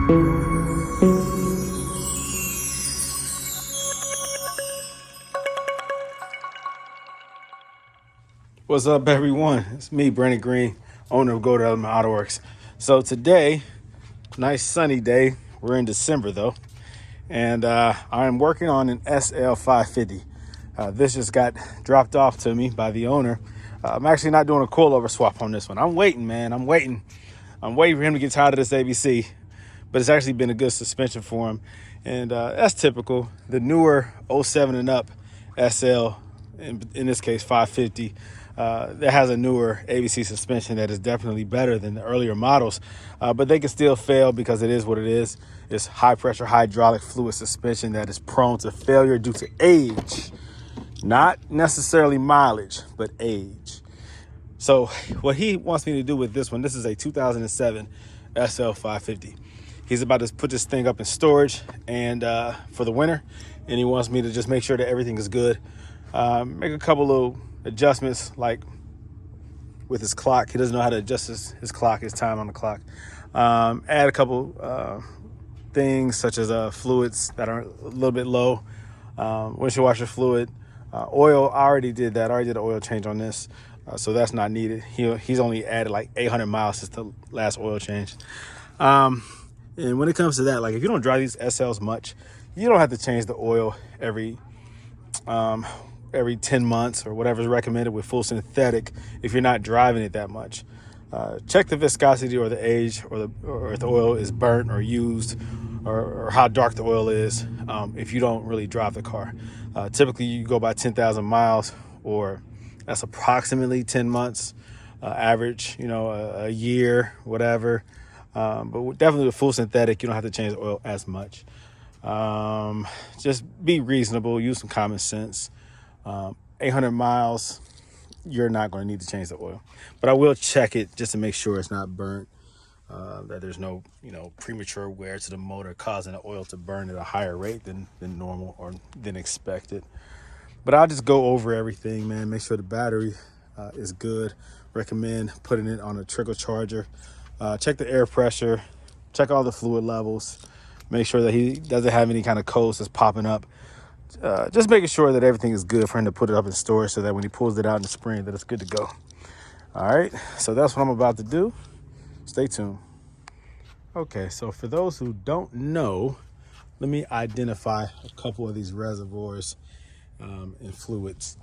What's up, everyone? It's me, Brandon Green, owner of Go to Element Autoworks. So today, nice sunny day. We're in December though, and I'm working on an SL550. This just got dropped off to me by the owner. I'm actually not doing a coilover swap on this one. I'm waiting, man. I'm waiting for him to get tired of this ABC. But it's actually been a good suspension for him, and that's typical. The newer 07 and up SL, in this case 550, that has a newer ABC suspension that is definitely better than the earlier models, but they can still fail because it is what it is. It's high pressure hydraulic fluid suspension that is prone to failure due to age, not necessarily mileage, but age. So what he wants me to do with this one, this is a 2007 SL550. He's about to put this thing up in storage and for the winter, and he wants me to just make sure that everything is good. Make a couple little adjustments, like with his clock. He doesn't know how to adjust his clock, his time on the clock. Add a couple things such as fluids that are a little bit low, windshield washer fluid, oil. I already did that. I already did an oil change on this, so that's not needed. He's only added like 800 miles since the last oil change. And when it comes to that, like if you don't drive these SLs much, you don't have to change the oil every 10 months or whatever is recommended with full synthetic if you're not driving it that much. Check the viscosity or the age, or if the oil is burnt or used, or how dark the oil is if you don't really drive the car. Typically you go by 10,000 miles, or that's approximately 10 months average, a year, whatever. But definitely with full synthetic, you don't have to change the oil as much. Just be reasonable, use some common sense. 800 miles, you're not going to need to change the oil, but I will check it just to make sure it's not burnt, that there's no, premature wear to the motor causing the oil to burn at a higher rate than normal or than expected. But I'll just go over everything, man. Make sure the battery is good. Recommend putting it on a trickle charger. Check the air pressure, check all the fluid levels, make sure that he doesn't have any kind of codes that's popping up. Just making sure that everything is good for him to put it up in storage so that when he pulls it out in the spring, that it's good to go. All right, so that's what I'm about to do. Stay tuned. Okay, so for those who don't know, let me identify a couple of these reservoirs and fluids.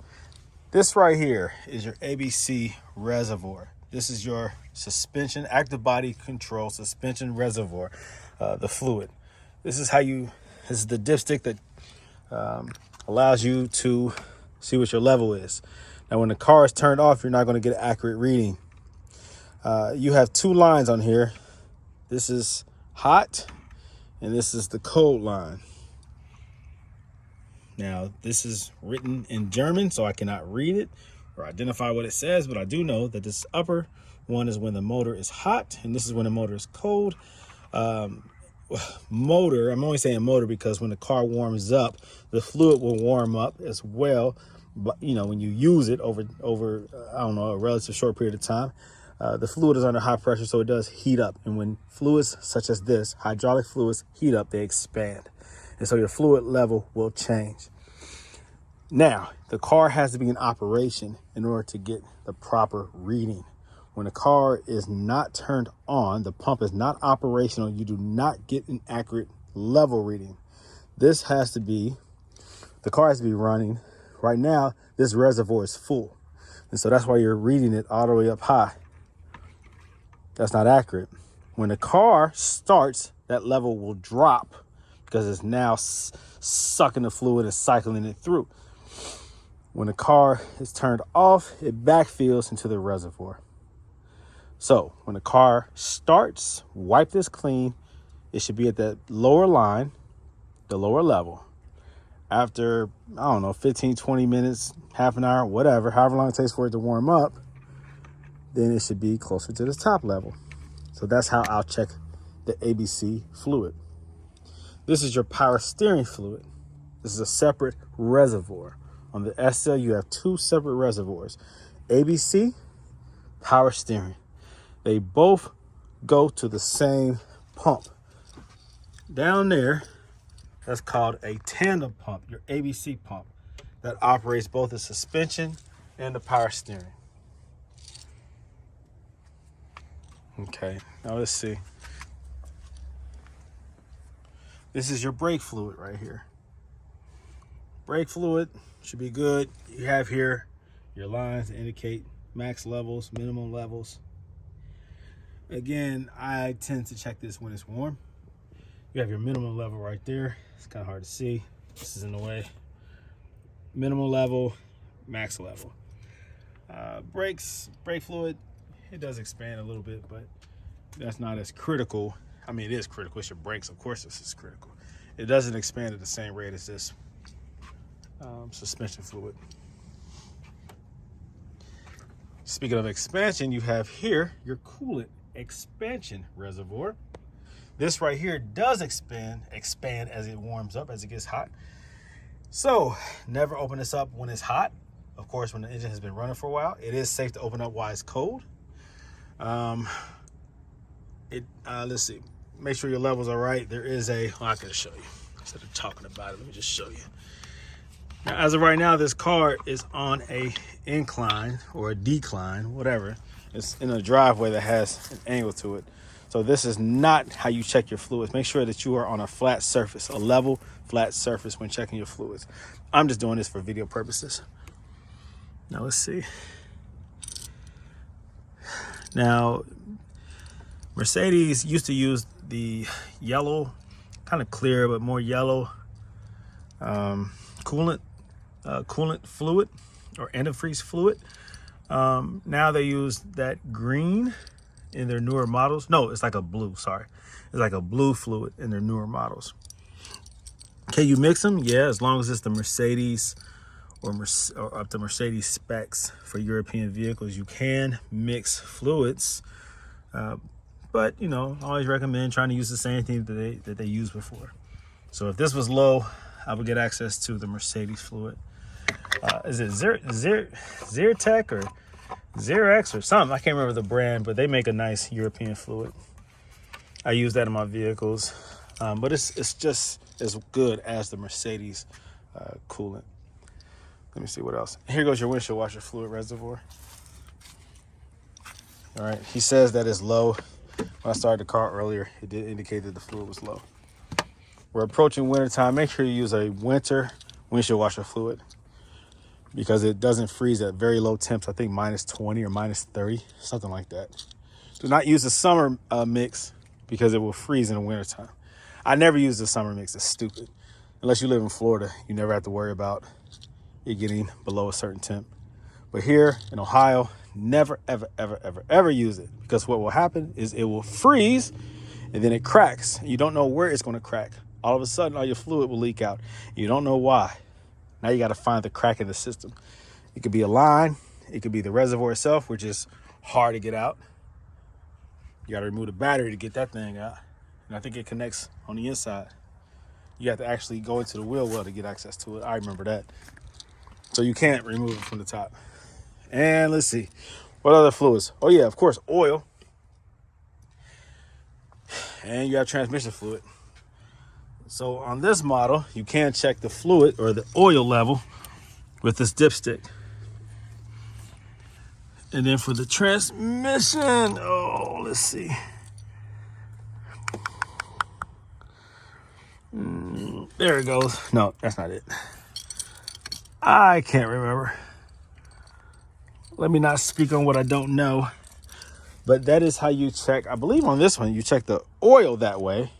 This right here is your ABC reservoir. This is your suspension, active body control suspension reservoir, the fluid. This is the dipstick that allows you to see what your level is. Now, when the car is turned off, you're not going to get an accurate reading. You have two lines on here. This is hot, and this is the cold line. Now, this is written in German, so I cannot read it or identify what it says, but I do know that this upper one is when the motor is hot, and this is when the motor is cold. Motor, I'm only saying motor because when the car warms up, the fluid will warm up as well. But when you use it over I don't know, a relative short period of time, the fluid is under high pressure, so it does heat up. And when fluids such as this, hydraulic fluids, heat up, they expand. And so your fluid level will change. Now, the car has to be in operation in order to get the proper reading. When the car is not turned on, the pump is not operational, you do not get an accurate level reading. The car has to be running. Right now, this reservoir is full. And so that's why you're reading it all the way up high. That's not accurate. When the car starts, that level will drop because it's now sucking the fluid and cycling it through. When the car is turned off, it backfills into the reservoir. So when the car starts, wipe this clean. It should be at that lower line, the lower level. After, 15, 20 minutes, half an hour, whatever, however long it takes for it to warm up, then it should be closer to the top level. So that's how I'll check the ABC fluid. This is your power steering fluid. This is a separate reservoir. On the SL, you have two separate reservoirs. ABC, power steering. They both go to the same pump. down there, that's called a tandem pump, your ABC pump, that operates both the suspension and the power steering. Okay, now let's see. This is your brake fluid right here. Brake fluid should be good. You have here your lines to indicate max levels, minimum levels. Again, I tend to check this when it's warm. You have your minimum level right there. It's kind of hard to see. This is in the way. Minimum level, max level. Brake fluid, it does expand a little bit, but that's not as critical. I mean, it is critical. It's your brakes. Of course, this is critical. It doesn't expand at the same rate as this suspension fluid. Speaking of expansion, you have here your coolant expansion reservoir. This right here does expand as it warms up, as it gets hot. So never open this up when it's hot. Of course, when the engine has been running for a while, it is safe to open up while it's cold. Let's see. Make sure your levels are right. There is a, I can show you. Instead of talking about it, let me just show you. Now, as of right now, this car is on a incline or a decline, whatever. It's in a driveway that has an angle to it. So this is not how you check your fluids. Make sure that you are on a flat surface, a level flat surface when checking your fluids. I'm just doing this for video purposes. Now let's see. Now, Mercedes used to use the yellow, kind of clear, but more yellow coolant fluid or antifreeze fluid. Now they use that green in their newer models. No, it's like a blue, sorry. It's like a blue fluid in their newer models. Can you mix them? Yeah, as long as it's the Mercedes or up to Mercedes specs for European vehicles, you can mix fluids. But, you know, I always recommend trying to use the same thing that they used before. So if this was low, I would get access to the Mercedes fluid. Is it Zyrtec or Xerox or something? I can't remember the brand, but they make a nice European fluid. I use that in my vehicles, but it's just as good as the Mercedes coolant. Let me see what else. Here goes your windshield washer fluid reservoir. All right, he says that it's low. When I started the car earlier, it did indicate that the fluid was low. We're approaching winter time. Make sure you use a winter windshield washer fluid because it doesn't freeze at very low temps. I think minus 20 or minus 30, something like that. Do not use the summer mix because it will freeze in the winter time. I never use the summer mix. It's stupid. Unless you live in Florida, you never have to worry about it getting below a certain temp. But here in Ohio, never, ever, ever, ever, ever use it because what will happen is it will freeze and then it cracks. You don't know where it's going to crack. All of a sudden, all your fluid will leak out. You don't know why. Now you got to find the crack in the system. It could be a line. It could be the reservoir itself, which is hard to get out. You got to remove the battery to get that thing out. And I think it connects on the inside. You have to actually go into the wheel well to get access to it. I remember that. So you can't remove it from the top. And let's see. What other fluids? Oh, yeah, of course, oil. And you have transmission fluid. So on this model, you can check the fluid or the oil level with this dipstick. And then for the transmission, oh, let's see. There it goes. No, that's not it. I can't remember. Let me not speak on what I don't know. But that is how you check. I believe on this one, you check the oil that way.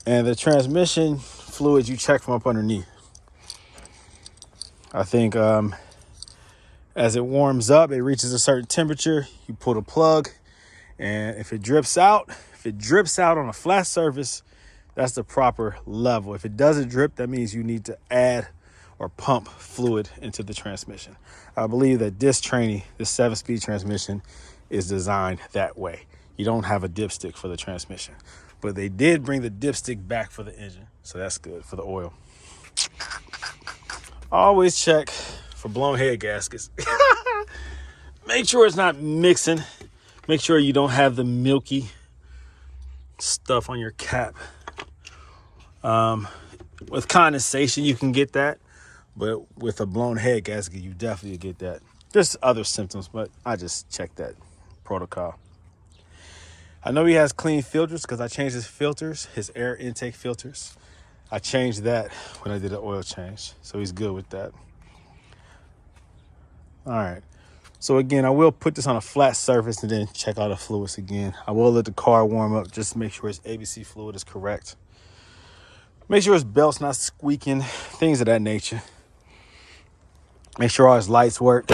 And the transmission fluid you check from up underneath. I think as it warms up, it reaches a certain temperature. You pull the plug. And if it drips out on a flat surface, that's the proper level. If it doesn't drip, that means you need to add or pump fluid into the transmission. I believe that this 7-speed transmission is designed that way. You don't have a dipstick for the transmission, but they did bring the dipstick back for the engine. So that's good for the oil. Always check for blown head gaskets. Make sure it's not mixing. Make sure you don't have the milky stuff on your cap. With condensation, you can get that, but with a blown head gasket, you definitely get that. There's other symptoms, but I just checked that protocol. I know he has clean filters because I changed his filters, his air intake filters. I changed that when I did an oil change, so he's good with that. All right. So again, I will put this on a flat surface and then check out the fluids again. I will let the car warm up just to make sure his ABC fluid is correct. Make sure his belt's not squeaking, things of that nature. Make sure all his lights work.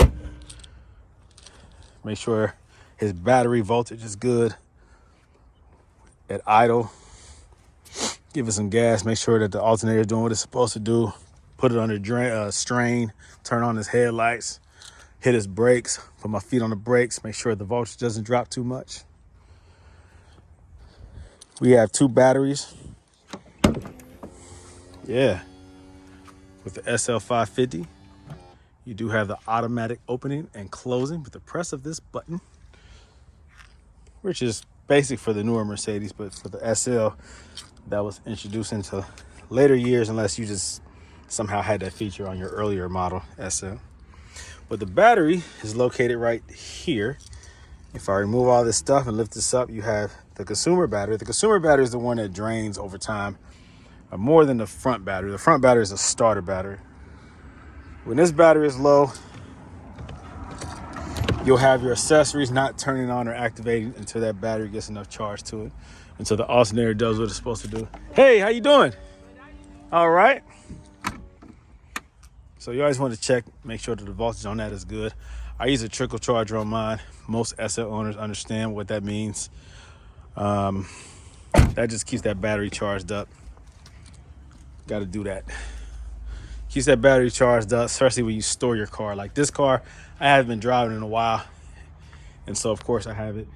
Make sure his battery voltage is good. At idle, give it some gas. Make sure that the alternator is doing what it's supposed to do. Put it under strain. Turn on his headlights. Hit his brakes. Put my feet on the brakes. Make sure the voltage doesn't drop too much. We have 2 batteries. Yeah. With the SL550, you do have the automatic opening and closing with the press of this button, which is basic for the newer Mercedes, but for the SL, that was introduced into later years unless you just somehow had that feature on your earlier model SL. But the battery is located right here. If I remove all this stuff and lift this up, you have the consumer battery. The consumer battery is the one that drains over time more than the front battery. The front battery is a starter battery. When this battery is low, you'll have your accessories not turning on or activating until that battery gets enough charge to it, until the alternator does what it's supposed to do. Hey, how you doing? All right. So you always want to check, make sure that the voltage on that is good. I use a trickle charger on mine. Most SL owners understand what that means. That just keeps that battery charged up. Got to do that. Keeps that battery charged up, especially when you store your car. Like this car, I haven't been driving in a while. And so, of course, I have it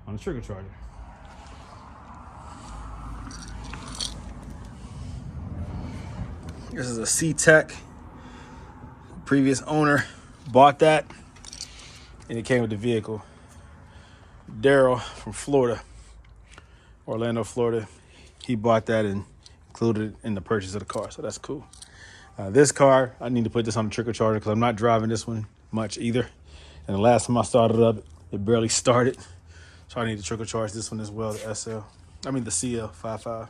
on a trickle charger. This is a C-Tech. Previous owner bought that, and it came with the vehicle. Daryl from Florida, Orlando, Florida, he bought that and included it in the purchase of the car, so that's cool. This car, I need to put this on the trickle charger because I'm not driving this one much either. And the last time I started up, it barely started. So I need to trickle charge this one as well, the the CL55.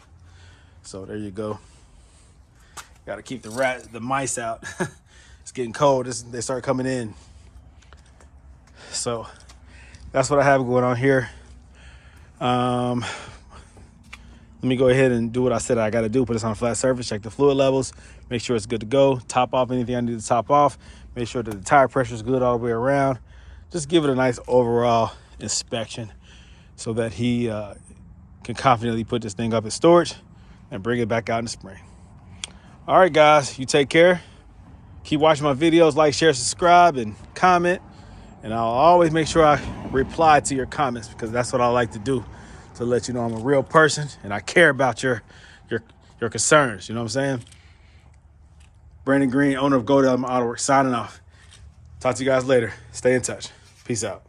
So there you go. Got to keep the mice out. It's getting cold. They start coming in. So that's what I have going on here. Let me go ahead and do what I said I got to do. Put this on a flat surface, check the fluid levels, make sure it's good to go, top off anything I need to top off, make sure that the tire pressure is good all the way around. Just give it a nice overall inspection so that he can confidently put this thing up in storage and bring it back out in the spring. All right, guys, you take care. Keep watching my videos, like, share, subscribe, and comment. And I'll always make sure I reply to your comments because that's what I like to do, to let you know I'm a real person and I care about your concerns. You know what I'm saying? Brandon Green, owner of Autoworks, signing off. Talk to you guys later. Stay in touch. Peace out.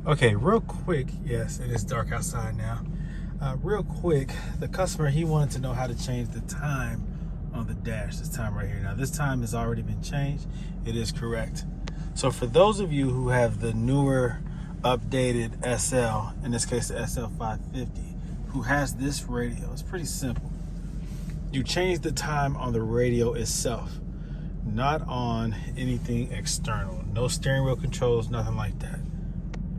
Okay, real quick, yes, it is dark outside now. Real quick, the customer, he wanted to know how to change the time on the dash, this time right here. Now, this time has already been changed. It is correct. So for those of you who have the newer, updated SL, in this case the SL550, who has this radio, it's pretty simple. You change the time on the radio itself, not on anything external. No steering wheel controls, nothing like that.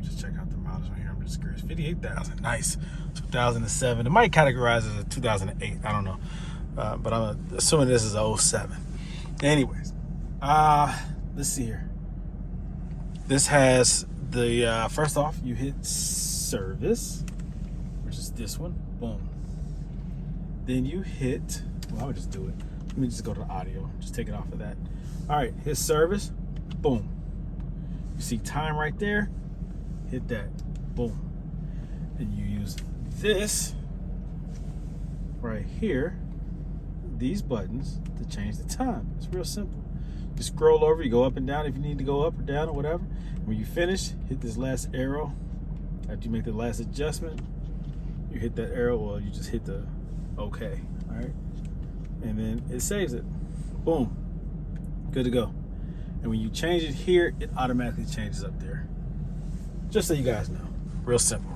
Just check out the models right here. I'm just curious. 58,000, nice. 2007. It might categorize as a 2008. I don't know, but I'm assuming this is a 07. Anyways, let's see here. This has the first off, you hit service, which is this one. Boom. Then you hit. Well, I would just do it. Let me just go to the audio. Just take it off of that. All right, hit service. Boom. You see time right there. Hit that. Boom. And you use this right here, these buttons, to change the time. It's real simple. You scroll over, you go up and down if you need to go up or down or whatever. When you finish, hit this last arrow. After you make the last adjustment, you hit that arrow, or you just hit the OK. All right. And then it saves it. Boom. Good to go. And when you change it here, it automatically changes up there. Just so you guys know. Real simple.